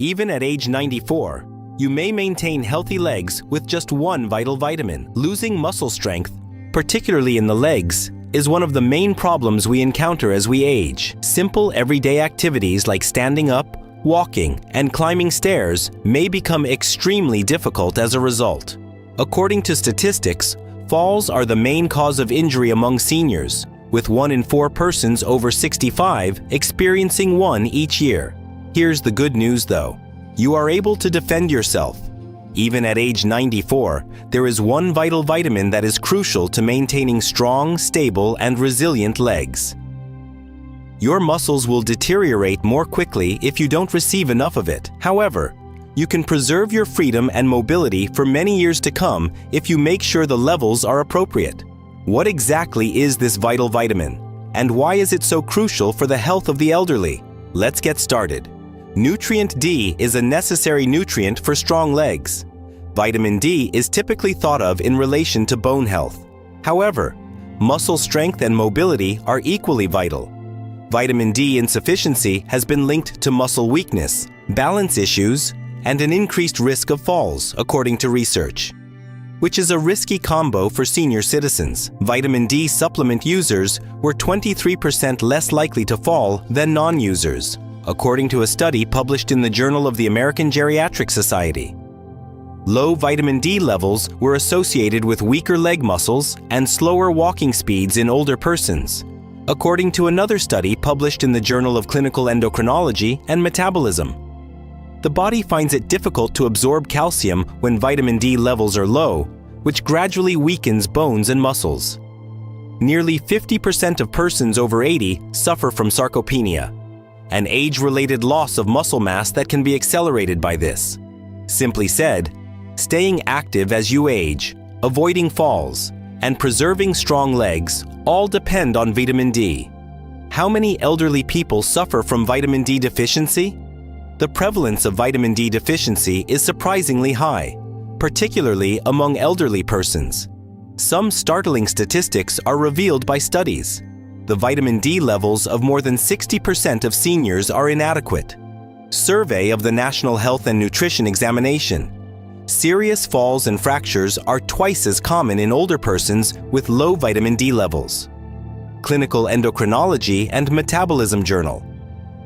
Even at age 94, you may maintain healthy legs with just one vital vitamin. Losing muscle strength, particularly in the legs, is one of the main problems we encounter as we age. Simple everyday activities like standing up, walking, and climbing stairs may become extremely difficult as a result. According to statistics, falls are the main cause of injury among seniors, with 1 in 4 persons over 65 experiencing one each year. Here's the good news though. You are able to defend yourself. Even at age 94, there is one vital vitamin that is crucial to maintaining strong, stable, and resilient legs. Your muscles will deteriorate more quickly if you don't receive enough of it. However, you can preserve your freedom and mobility for many years to come if you make sure the levels are appropriate. What exactly is this vital vitamin? And why is it so crucial for the health of the elderly? Let's get started. Nutrient D is a necessary nutrient for strong legs. Vitamin D is typically thought of in relation to bone health. However, muscle strength and mobility are equally vital. Vitamin D insufficiency has been linked to muscle weakness, balance issues, and an increased risk of falls, according to research, which is a risky combo for senior citizens. Vitamin D supplement users were 23% less likely to fall than non-users, according to a study published in the Journal of the American Geriatric Society. Low vitamin D levels were associated with weaker leg muscles and slower walking speeds in older persons, according to another study published in the Journal of Clinical Endocrinology and Metabolism. The body finds it difficult to absorb calcium when vitamin D levels are low, which gradually weakens bones and muscles. Nearly 50% of persons over 80 suffer from sarcopenia, an age-related loss of muscle mass that can be accelerated by this. Simply said, staying active as you age, avoiding falls, and preserving strong legs all depend on vitamin D. How many elderly people suffer from vitamin D deficiency? The prevalence of vitamin D deficiency is surprisingly high, particularly among elderly persons. Some startling statistics are revealed by studies. The vitamin D levels of more than 60% of seniors are inadequate. Survey of the National Health and Nutrition Examination. Serious falls and fractures are twice as common in older persons with low vitamin D levels. Clinical Endocrinology and Metabolism Journal.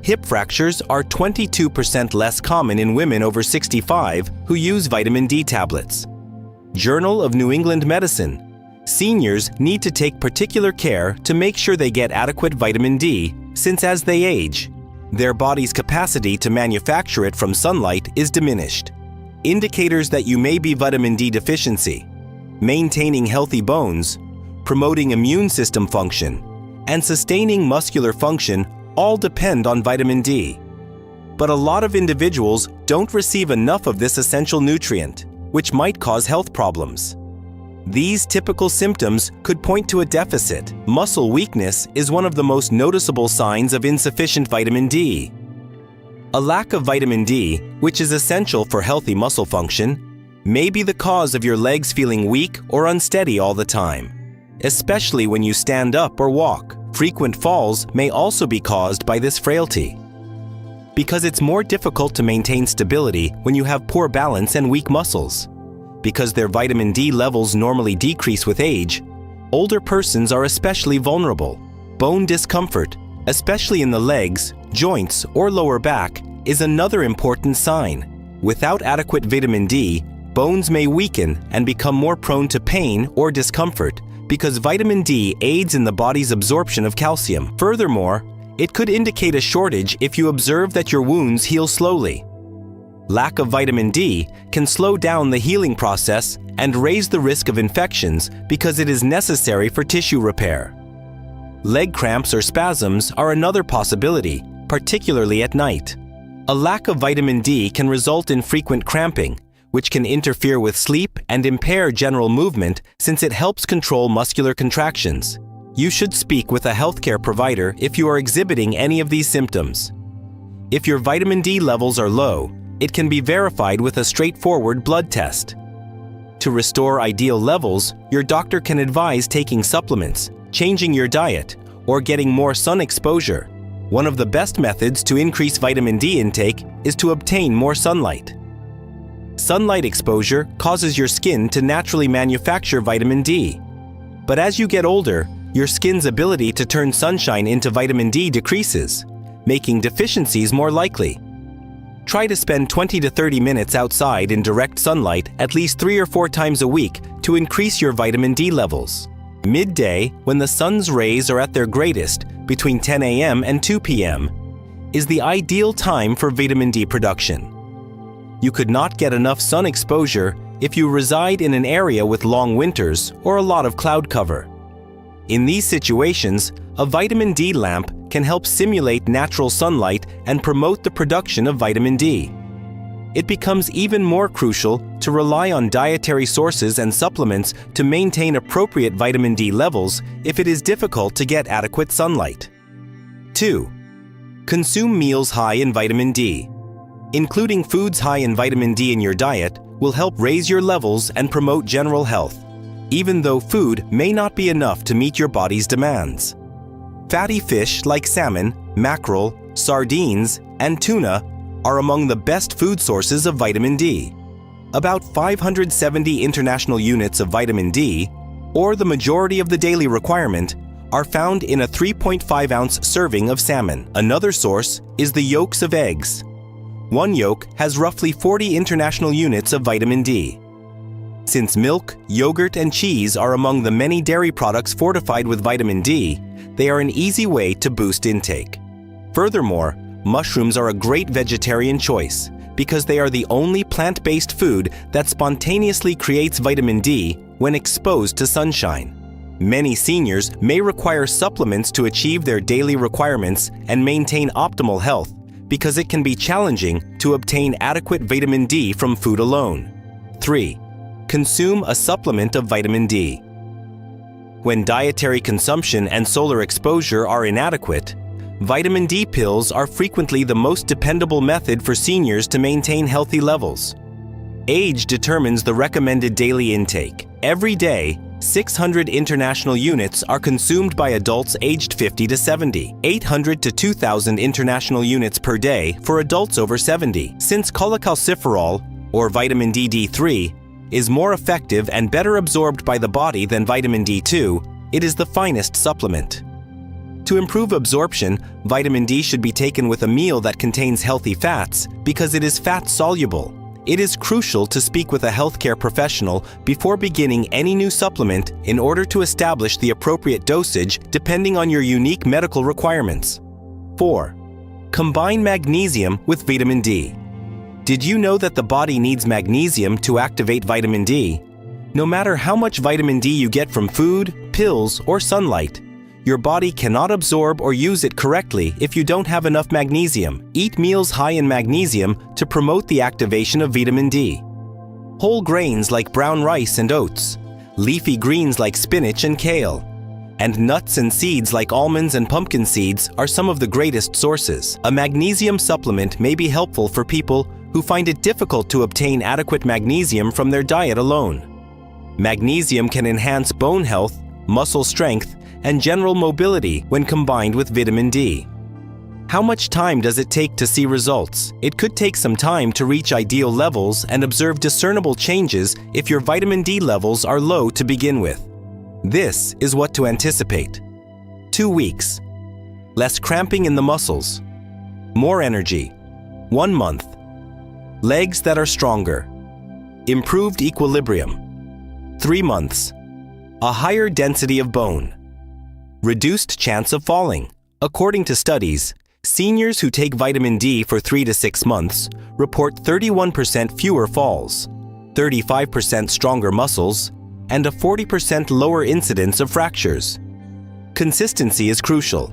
Hip fractures are 22% less common in women over 65 who use vitamin D tablets. Journal of New England Medicine. Seniors need to take particular care to make sure they get adequate vitamin D, since as they age, their body's capacity to manufacture it from sunlight is diminished. Indicators that you may be vitamin D deficiency: maintaining healthy bones, promoting immune system function, and sustaining muscular function all depend on vitamin D. But a lot of individuals don't receive enough of this essential nutrient, which might cause health problems. These typical symptoms could point to a deficit. Muscle weakness is one of the most noticeable signs of insufficient vitamin D. A lack of vitamin D, which is essential for healthy muscle function, may be the cause of your legs feeling weak or unsteady all the time, especially when you stand up or walk. Frequent falls may also be caused by this frailty, because it's more difficult to maintain stability when you have poor balance and weak muscles. Because their vitamin D levels normally decrease with age, older persons are especially vulnerable. Bone discomfort, especially in the legs, joints, or lower back, is another important sign. Without adequate vitamin D, bones may weaken and become more prone to pain or discomfort because vitamin D aids in the body's absorption of calcium. Furthermore, it could indicate a shortage if you observe that your wounds heal slowly. Lack of vitamin D can slow down the healing process and raise the risk of infections because it is necessary for tissue repair. Leg cramps or spasms are another possibility, particularly at night. A lack of vitamin D can result in frequent cramping, which can interfere with sleep and impair general movement since it helps control muscular contractions. You should speak with a healthcare provider if you are exhibiting any of these symptoms. If your vitamin D levels are low, it can be verified with a straightforward blood test. To restore ideal levels, your doctor can advise taking supplements, changing your diet, or getting more sun exposure. One of the best methods to increase vitamin D intake is to obtain more sunlight. Sunlight exposure causes your skin to naturally manufacture vitamin D. But as you get older, your skin's ability to turn sunshine into vitamin D decreases, making deficiencies more likely. Try to spend 20 to 30 minutes outside in direct sunlight at least 3 or 4 times a week to increase your vitamin D levels. Midday, when the sun's rays are at their greatest, between 10 a.m. and 2 p.m., is the ideal time for vitamin D production. You could not get enough sun exposure if you reside in an area with long winters or a lot of cloud cover. In these situations, a vitamin D lamp can help simulate natural sunlight and promote the production of vitamin D. It becomes even more crucial to rely on dietary sources and supplements to maintain appropriate vitamin D levels if it is difficult to get adequate sunlight. 2. Consume meals high in vitamin D. Including foods high in vitamin D in your diet will help raise your levels and promote general health, even though food may not be enough to meet your body's demands. Fatty fish like salmon, mackerel, sardines, and tuna are among the best food sources of vitamin D. About 570 international units of vitamin D, or the majority of the daily requirement, are found in a 3.5-ounce serving of salmon. Another source is the yolks of eggs. One yolk has roughly 40 international units of vitamin D. Since milk, yogurt, and cheese are among the many dairy products fortified with vitamin D, they are an easy way to boost intake. Furthermore, mushrooms are a great vegetarian choice because they are the only plant-based food that spontaneously creates vitamin D when exposed to sunshine. Many seniors may require supplements to achieve their daily requirements and maintain optimal health because it can be challenging to obtain adequate vitamin D from food alone. 3. Consume a supplement of vitamin D. When dietary consumption and solar exposure are inadequate, vitamin D pills are frequently the most dependable method for seniors to maintain healthy levels. Age determines the recommended daily intake. Every day, 600 international units are consumed by adults aged 50 to 70, 800 to 2,000 international units per day for adults over 70. Since cholecalciferol, or vitamin D3, is more effective and better absorbed by the body than vitamin D2, it is the finest supplement. To improve absorption, vitamin D should be taken with a meal that contains healthy fats because it is fat-soluble. It is crucial to speak with a healthcare professional before beginning any new supplement in order to establish the appropriate dosage depending on your unique medical requirements. 4. Combine magnesium with vitamin D. Did you know that the body needs magnesium to activate vitamin D? No matter how much vitamin D you get from food, pills, or sunlight, your body cannot absorb or use it correctly if you don't have enough magnesium. Eat meals high in magnesium to promote the activation of vitamin D. Whole grains like brown rice and oats, leafy greens like spinach and kale, and nuts and seeds like almonds and pumpkin seeds are some of the greatest sources. A magnesium supplement may be helpful for people who find it difficult to obtain adequate magnesium from their diet alone. Magnesium can enhance bone health, muscle strength, and general mobility when combined with vitamin D. How much time does it take to see results? It could take some time to reach ideal levels and observe discernible changes if your vitamin D levels are low to begin with. This is what to anticipate. 2 weeks. Less cramping in the muscles. More energy. 1 month. Legs that are stronger. Improved equilibrium. 3 months. A higher density of bone. Reduced chance of falling. According to studies, seniors who take vitamin D for 3 to 6 months report 31% fewer falls, 35% stronger muscles, and a 40% lower incidence of fractures. Consistency is crucial.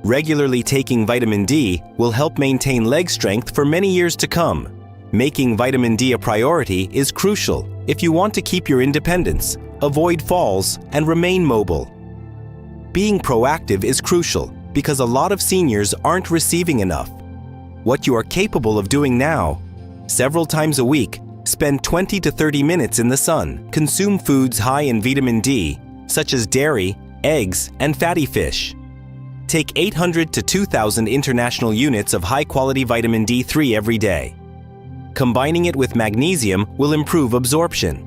Regularly taking vitamin D will help maintain leg strength for many years to come. Making vitamin D a priority is crucial if you want to keep your independence, avoid falls, and remain mobile. Being proactive is crucial because a lot of seniors aren't receiving enough. What you are capable of doing now: several times a week, spend 20 to 30 minutes in the sun. Consume foods high in vitamin D, such as dairy, eggs, and fatty fish. Take 800 to 2,000 international units of high-quality vitamin D3 every day. Combining it with magnesium will improve absorption.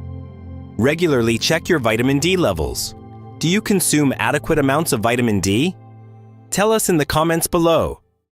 Regularly check your vitamin D levels. Do you consume adequate amounts of vitamin D? Tell us in the comments below.